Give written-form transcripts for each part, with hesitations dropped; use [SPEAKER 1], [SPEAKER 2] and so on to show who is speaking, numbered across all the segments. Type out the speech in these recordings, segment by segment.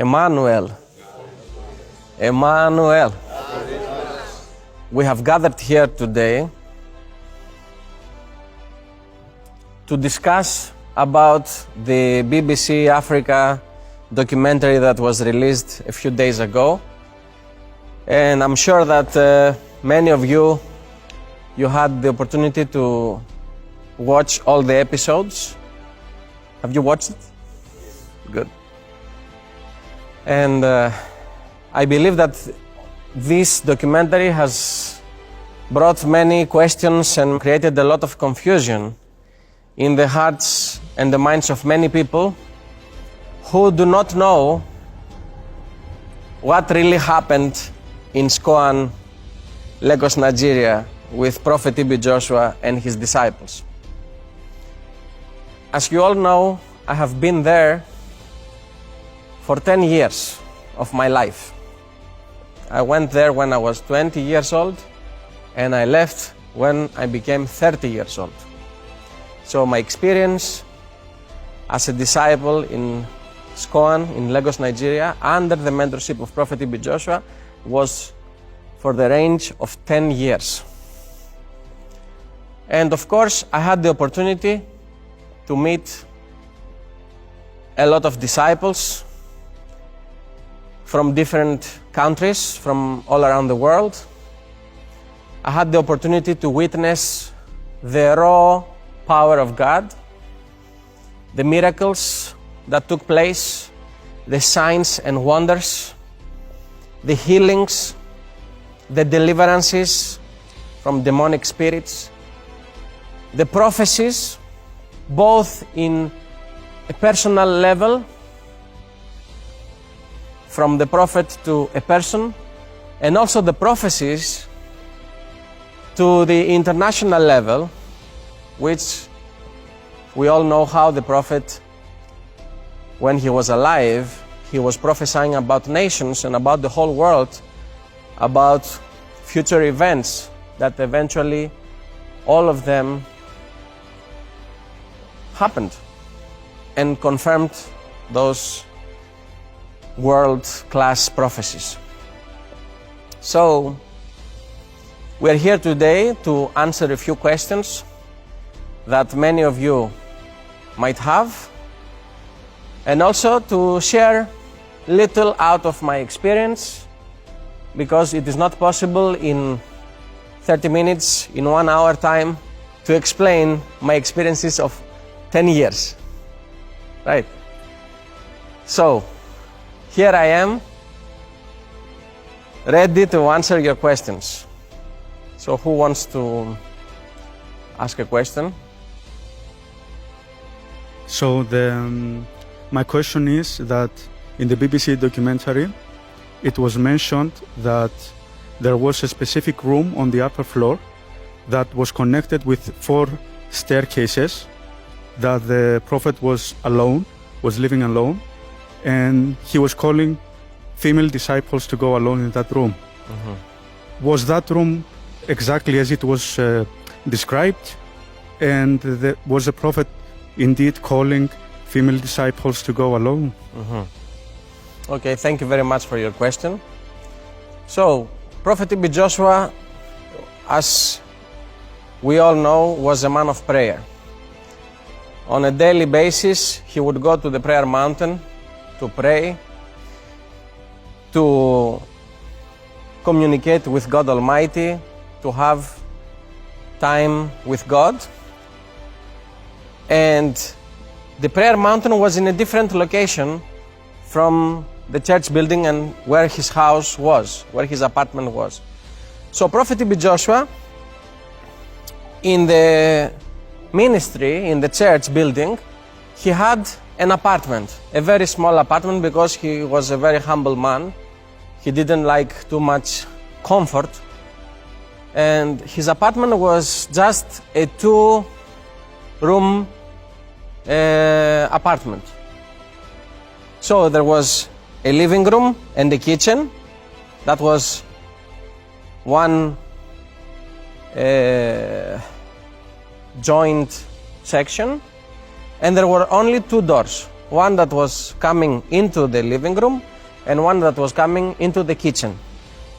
[SPEAKER 1] Emmanuel. Emmanuel. We have gathered here today to discuss about the BBC Africa documentary that was released a few days ago. And I'm sure that many of you had the opportunity to watch all the episodes. Have you watched it? Good. And I believe that this documentary has brought many questions and created a lot of confusion in the hearts and the minds of many people who do not know what really happened in SCOAN, Lagos, Nigeria, with Prophet TB Joshua and his disciples. As you all know, I have been there for 10 years of my life. I went there when I was 20 years old, and I left when I became 30 years old. So my experience as a disciple in SCOAN in Lagos, Nigeria, under the mentorship of Prophet TB Joshua, was for the range of 10 years. And of course, I had the opportunity to meet a lot of disciples from different countries, from all around the world. I had the opportunity to witness the raw power of God, the miracles that took place, the signs and wonders, the healings, the deliverances from demonic spirits, the prophecies, both in a personal level, from the prophet to a person, and also the prophecies to the international level, which we all know how the prophet, when he was alive, he was prophesying about nations and about the whole world, about future events that eventually all of them happened and confirmed those world-class prophecies. So we're here today to answer a few questions that many of you might have, and also to share little out of my experience, because it is not possible in 30 minutes, in 1 hour time, to explain my experiences of 10 years, right? So, here I am, ready to answer your questions. So, who wants to ask a question?
[SPEAKER 2] So, my question is that in the BBC documentary, it was mentioned that there was a specific room on the upper floor that was connected with 4 staircases, that the prophet was alone, was living alone, and he was calling female disciples to go alone in that room. Mm-hmm. Was that room exactly as it was described? And was the prophet indeed calling female disciples to go alone?
[SPEAKER 1] Mm-hmm. Okay, thank you very much for your question. So, Prophet TB Joshua, as we all know, was a man of prayer. On a daily basis, he would go to the prayer mountain to pray, to communicate with God Almighty, to have time with God. And the prayer mountain was in a different location from the church building and where his house was, where his apartment was. So Prophet TB Joshua, in the ministry, in the church building, he had an apartment, a very small apartment, because he was a very humble man. He didn't like too much comfort. And his apartment was just a 2-room apartment. So there was a living room and a kitchen. That was one joint section, and there were only 2 doors. One that was coming into the living room and one that was coming into the kitchen.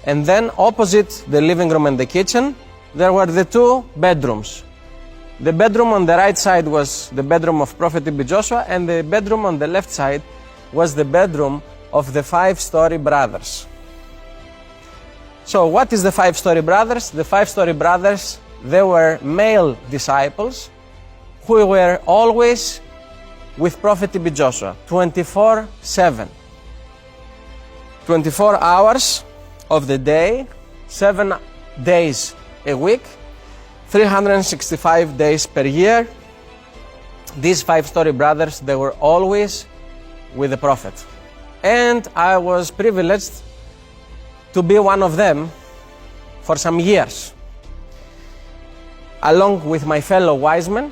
[SPEAKER 1] And then opposite the living room and the kitchen, there were the two bedrooms. The bedroom on the right side was the bedroom of Prophet TB Joshua, and the bedroom on the left side was the bedroom of the 5-story brothers. So what is the 5-story brothers? The 5-story brothers, they were male disciples who were always with Prophet TB Joshua, 24/7. 24 hours of the day, 7 days a week, 365 days per year. These 5-story brothers, they were always with the Prophet. And I was privileged to be one of them for some years, along with my fellow wise men,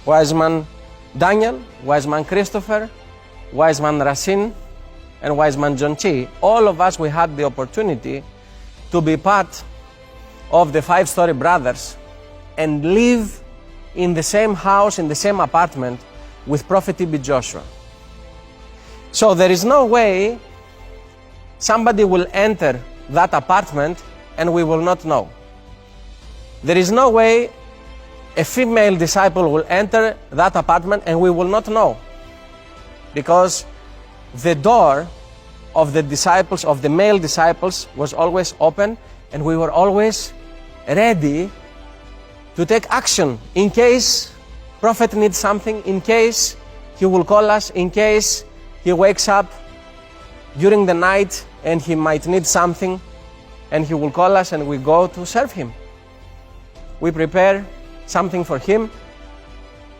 [SPEAKER 1] wise man Daniel, wise man Christopher, wise man Racine, and wise man John Chi. All of us, we had the opportunity to be part of the 5-story brothers and live in the same house, in the same apartment with Prophet TB Joshua. So there is no way somebody will enter that apartment and we will not know. There is no way a female disciple will enter that apartment and we will not know, because the door of the disciples, of the male disciples, was always open, and we were always ready to take action in case Prophet needs something, in case he will call us, in case he wakes up during the night and he might need something, and he will call us and we go to serve him. We prepare something for him,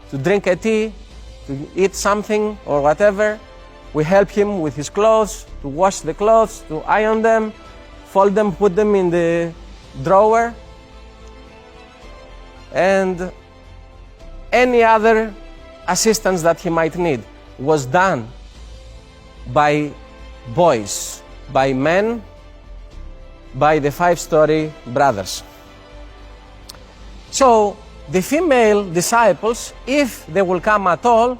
[SPEAKER 1] to drink a tea, to eat something or whatever. We help him with his clothes, to wash the clothes, to iron them, fold them, put them in the drawer, and any other assistance that he might need was done by boys, by men, by the 5-story brothers. So the female disciples, if they will come at all,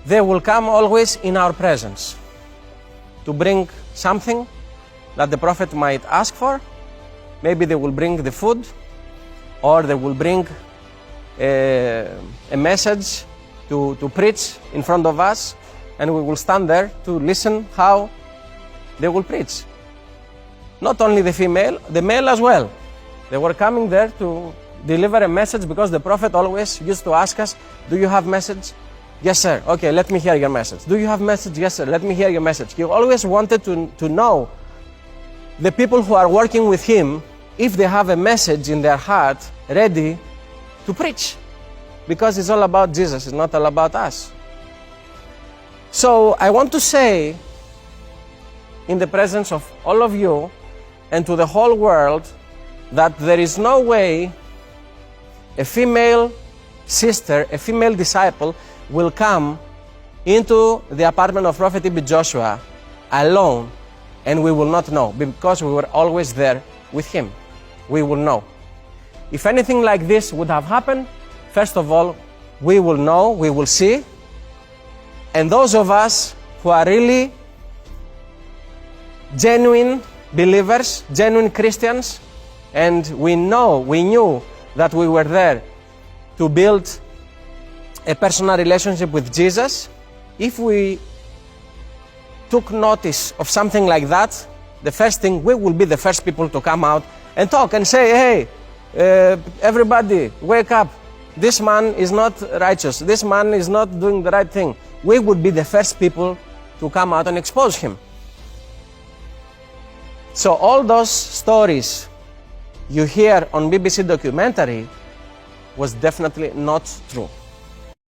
[SPEAKER 1] they will come always in our presence to bring something that the Prophet might ask for. Maybe they will bring the food, or they will bring a message to preach in front of us, and we will stand there to listen how they will preach. Not only the female, the male as well. They were coming there to deliver a message, because the Prophet always used to ask us, do you have message? Yes, sir. Okay, let me hear your message. Do you have message? Yes, sir. Let me hear your message. He always wanted to know the people who are working with him, if they have a message in their heart ready to preach, because it's all about Jesus, it's not all about us. So I want to say, in the presence of all of you and to the whole world, that there is no way a female sister, a female disciple, will come into the apartment of Prophet TB Joshua alone and we will not know, because we were always there with him. We will know. If anything like this would have happened, first of all, we will know, we will see, and those of us who are really genuine believers, genuine Christians, and we knew that we were there to build a personal relationship with Jesus, if we took notice of something like that, the first thing, we will be the first people to come out and talk and say, hey, everybody, wake up. This man is not righteous. This man is not doing the right thing. We would be the first people to come out and expose him. So all those stories you hear on BBC documentary was definitely not true.